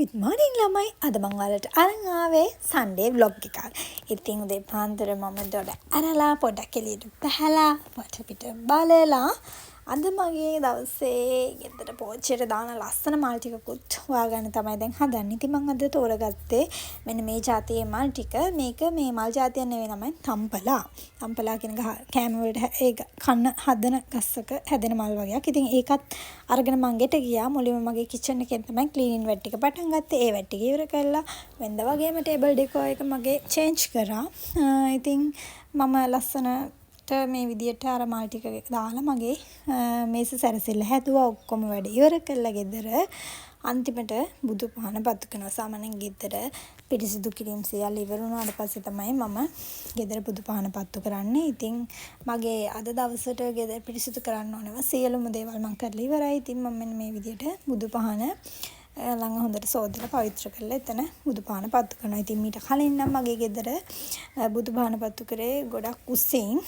Good morning ළමයි. අද මම ඔයාලට අරන් ආවේ Sunday vlog එකක්. ඉතින් උදේ පාන්දර මම දොඩ අරලා පොඩක් එළියට බහලා වටපිට බලලා අද මගේ දවසේ ගෙදර පෝච්චියට දාන ලස්සන මල් ටිකකුත් හොයාගන්න තමයි දැන් හදන්නේ. ඉතින් මම අද තෝරගත්තේ මෙන්න මේ જાතියේ මල් ටික. මේක මේ මල් જાතියක් නෙවෙයි ළමයි තම්පලා. තම්පලා කියන කෑම වලට ඒක කන්න හදන ගස්සක හැදෙන මල් වගේක්. ඉතින් ඒකත් අරගෙන මං ගෙට ගියා. මුලින්ම මගේ කිචන් එකෙන් තමයි ක්ලීනින් වැඩ ටික පටන් ගත්තේ. ඒ වැඩ ටික ඉවර කරලා වෙනද වගේම ටේබල් ඩෙකෝ එක මගේ චේන්ජ් කරා. ඉතින් මම ලස්සනට මේ විදියට අර මල් ටික දාලා මගේ මේස සැරසිල්ල හැදුවා. ඔක්කොම වැඩ ඉවර කළා ගෙදර. අන්තිමට බුදු පහන පත්තු කරනවා. සාමාන්‍යයෙන් ගෙදර පිරිසිදු කිරීම සියල්ල ඉවර වුණාට පස්සේ තමයි මම ගෙදර බුදු පහන පත්තු කරන්නේ. ඉතින් මගේ අද දවසට ගෙදර පිරිසිදු කරන්න ඕනව සියලුම දේවල් මම කරලා ඉවරයි. ඉතින් මම මෙන්න මේ විදියට බුදු පහන ළඟ හොඳට සෝදලා පවිත්‍ර කරලා එතන බුදු පහන පත්තු කරනවා. ඉතින් මීට කලින් නම් මගේ ගෙදර බුදු පහන පත්තු කරේ ගොඩක් උස්සින්.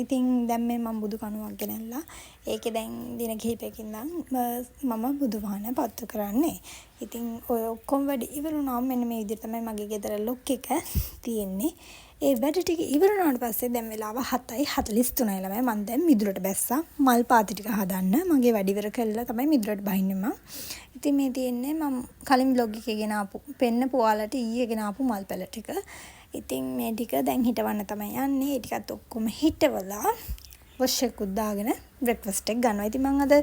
ඉතින් දැන් මේ මම බුදු කණුවක් ගෙනල්ලා ඒකේ දැන් දින කිහිපයකින් මම බුදු පහන පත්තු කරන්නේ. ඉතින් ඔය ඔක්කොම වැඩ ඉවර වුණාම මෙන්න මේ විදිහට තමයි මගේ ගෙදර ලොක් එක තියෙන්නේ. ඒ වැඩ ටික ඉවර වුණාට පස්සේ දැන් වෙලාව 7:43 ළමයි. මම දැන් මිදුලට බැස්සා මල් පාති ටික හදන්න. මගේ වැඩ ඉවර කළා තමයි මිදුලට බහින්නේ මම. ඉතින් මේ තියෙන්නේ මම කලින් බ්ලොග් එකේ ගෙන ආපු පෙන්නපු ඔයාලට ඊයේ ගෙන ආපු මල් පැල ටික. ඉතින් මේ ටික දැන් හිටවන්න තමයි යන්නේ. ඒ ටිකත් ඔක්කොම හිටවලා වොෂ් එකකුත් දාගෙන බ්‍රෙක්ෆාස්ට් එක ගන්නවා. ඉතින් මම අද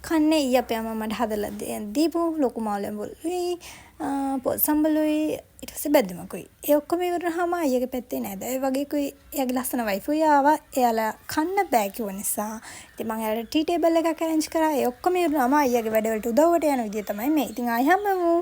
කන්නේ ඊ අපේ අම්මා මට හදලා දීපු ලොකු මාළඹුල්ලුයි පොසම්බලුයි ඊට පස්සේ බැද්දමකුයි. ඒ ඔක්කොම ඉවරනහම අයියගේ පැත්තේ නේද. ඒ වගේකුයි එයාගේ ලස්සන වයිෆුයි ආවා. එයාලා කන්න බෑ කිව්ව නිසා ඉතින් මම එයාලට ටී ටේබල් එකක් අරේන්ජ් කරා. ඒ ඔක්කොම ඉවරනහම අයියගේ වැඩවලට උදව්වට යන විදිය තමයි මේ. ඉතින් ආයි හැමෝම